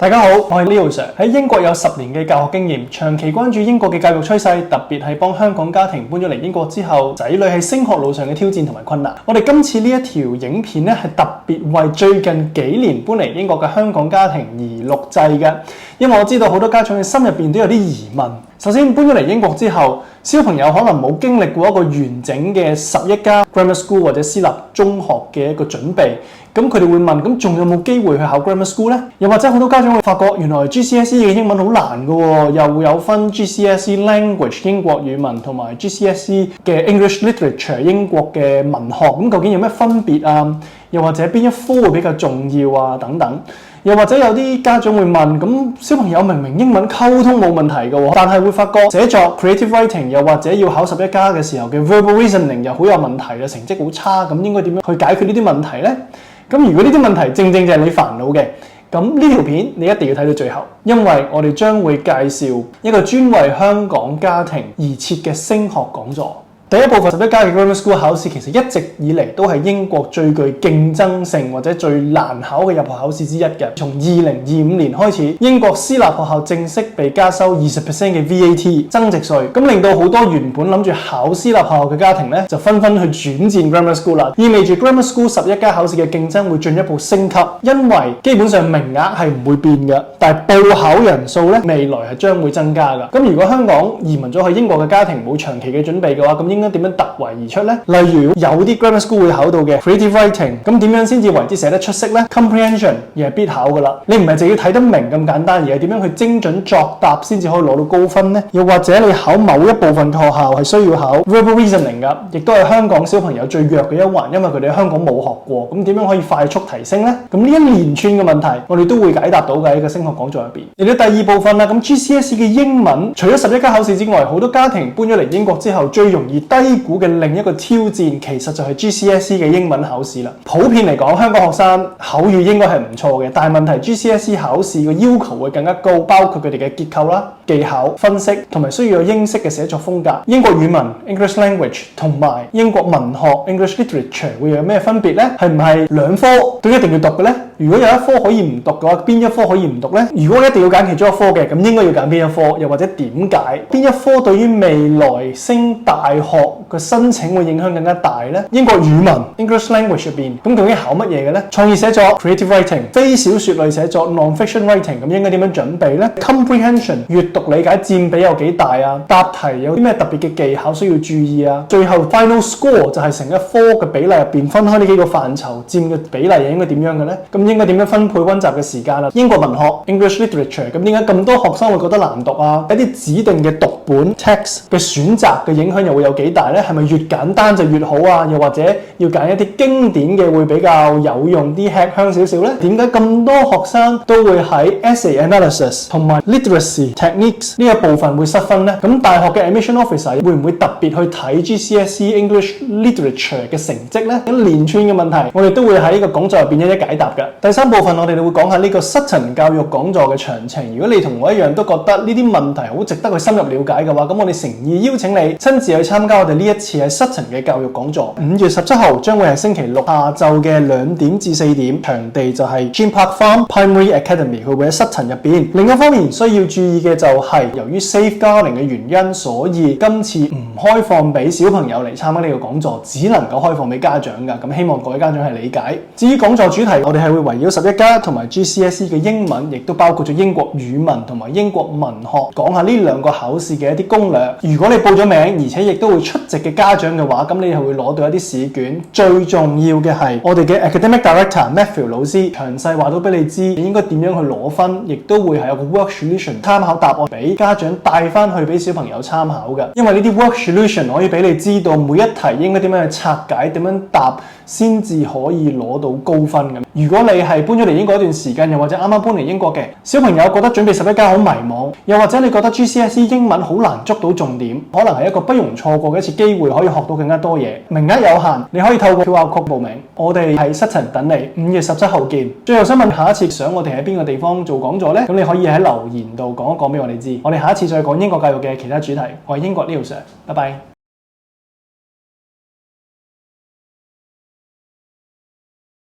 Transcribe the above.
大家好，我係 Leo Sir，喺英國有10年嘅教學經驗，長期關注英國嘅教育趨勢，特別係幫香港家庭搬咗嚟英國之後，仔女喺升學路上嘅挑戰同埋困難。我哋今次呢一條影片咧，係特別為最近幾年搬嚟英國嘅香港家庭而錄製嘅，因為我知道好多家長嘅心入邊都有啲疑問。首先搬咗嚟英國之後，小朋友可能冇經歷過一個完整嘅11家 grammar school 或者私立中學嘅一個準備，咁佢哋會問：咁仲有冇機會去考 grammar school 呢？又或者好多家長會發覺原來 GCSE 嘅英文好難㗎喎，又會有分 GCSE Language 英國語文同埋 GCSE 嘅 English Literature 英國嘅文學，咁究竟有咩分別啊？又或者邊一科會比較重要啊？等等。又或者有啲家長會問：咁小朋友明明英文溝通冇問題嘅喎，但係會發覺寫作 creative writing 又或者要考11家嘅時候嘅 verbal reasoning 又好有問題嘅，成績好差，咁應該點樣去解決呢啲問題呢？咁如果呢啲問題正正就係你煩惱嘅，咁呢條片你一定要睇到最後，因為我哋將會介紹一個專為香港家庭而設嘅升學講座。第一部分11家嘅 grammar school 考試其實一直以嚟都係英國最具競爭性或者最難考嘅入學考試之一嘅。從2025年開始，英國私立學校正式被加收20% 嘅 VAT 增值稅，咁令到好多原本諗住考私立學校嘅家庭咧，就紛紛去轉戰 grammar school 啦，意味住 grammar school 11家考試嘅競爭會進一步升級，因為基本上名額係唔會變嘅，但係報考人數咧未來係將會增加㗎。咁如果香港移民咗去英國嘅家庭冇長期嘅準備嘅話，咁應該點樣突圍而出呢？例如有啲 grammar school 會考到嘅 creative writing， 咁點樣先至為之寫得出色呢？ Comprehension 亦係必考噶啦，你唔係淨要睇得明咁簡單，而係點樣去精準作答先至可以攞到高分呢？又或者你考某一部分嘅學校係需要考 verbal reasoning 噶，亦都係香港小朋友最弱嘅一環，因為佢哋喺香港冇學過，咁點樣可以快速提升呢？咁呢一連串嘅問題，我哋都會解答到嘅喺個升學講座入邊。嚟到第二部分啦，咁 GCSE 嘅英文，除咗11家考試之外，好多家庭搬咗嚟英國之後，最容易低估嘅另一個挑戰，其實就係 GCSE 嘅英文考試啦。普遍嚟講，香港學生口語應該係唔錯嘅，但係問題 GCSE 考試嘅要求會更加高，包括佢哋嘅結構啦、技巧、分析，同埋需要有英式嘅寫作風格。英國語文 English Language 同埋英國文學 English Literature 會有咩分別呢？係唔係兩科都一定要讀嘅呢？如果有一科可以唔讀嘅話，邊一科可以唔讀呢？如果一定要揀其中一科嘅，咁應該要揀邊一科？又或者點解？邊一科對於未來升大學嘅申請會影響更加大呢？英國語文 English Language 入邊，咁究竟考乜嘢嘅呢？創意寫作 Creative Writing， 非小說類寫作 Non-fiction Writing， 咁應該點樣準備呢？ Comprehension 閱讀理解佔比有幾大啊？答題有啲咩特別嘅技巧需要注意啊？最後 Final Score 就係成一科嘅比例入邊分開呢幾個範疇，佔嘅比例又應該點樣嘅呢？咁應該點樣分配溫習嘅時間啊？英國文學 English Literature， 咁點解咁多學生會覺得難讀啊？一啲指定嘅讀本 text 嘅選擇嘅影響又會有幾大呢？係咪越簡單就越好啊？又或者要揀一啲經典嘅會比較有用啲、吃香少少呢？點解咁多學生都會喺 essay analysis 同埋 literacy techniques 呢一部分會失分呢？咁大學嘅 admission officer 會唔會特別去睇 GCSE English Literature 嘅成績呢？一連串嘅問題，我哋都會喺呢個講座入邊一一解答嘅。第三部分我哋會講下呢個 Sutton 教育講座嘅詳情。如果你同我一樣都覺得呢啲問題好值得去深入了解嘅話，咁我哋誠意邀請你親自去參加我哋呢一次喺 Sutton 嘅教育講座。5月17號將會係星期六下晝嘅2點至4點，場地就係 Gym Park Farm Primary Academy， 佢會喺 Sutton 入邊。另一方面需要注意嘅就係，由於 Safeguarding 嘅原因，所以今次唔開放俾小朋友嚟參加呢個講座，只能夠開放俾家長㗎。咁希望各位家長係理解。至於講座主題，我哋係會圍繞11家同埋 GCSE 嘅英文，亦都包括咗英國語文同埋英國文學，講下呢兩個考試嘅一啲攻略。如果你報咗名，而且亦都會出席嘅家長嘅話，咁你係會攞到一啲試卷。最重要嘅係我哋嘅 Academic Director Matthew 老師詳細話到俾你知，你應該點樣去攞分，亦都會係有個 work solution 參考答案俾家長帶翻去俾小朋友參考嘅。因為呢啲 work solution 可以俾你知道每一題應該點樣去拆解，點樣答先至可以攞到高分嘅。如果你係搬咗嚟英國一段時間，又或者啱啱搬嚟英國嘅小朋友覺得準備11家好迷茫，又或者你覺得 GCSE 英文好難捉到重點，可能係一個不容錯過嘅一次機會，可以學到更加多嘢。名額有限，你可以透過 QR Code 報名。我哋喺 Sutton 等你，5月17號見。最後想問下一次想我哋喺邊個地方做講座呢？咁你可以喺留言度講一講俾我哋知。我哋下一次再講英國教育嘅其他主題。我係英國 Leo Sir，拜拜。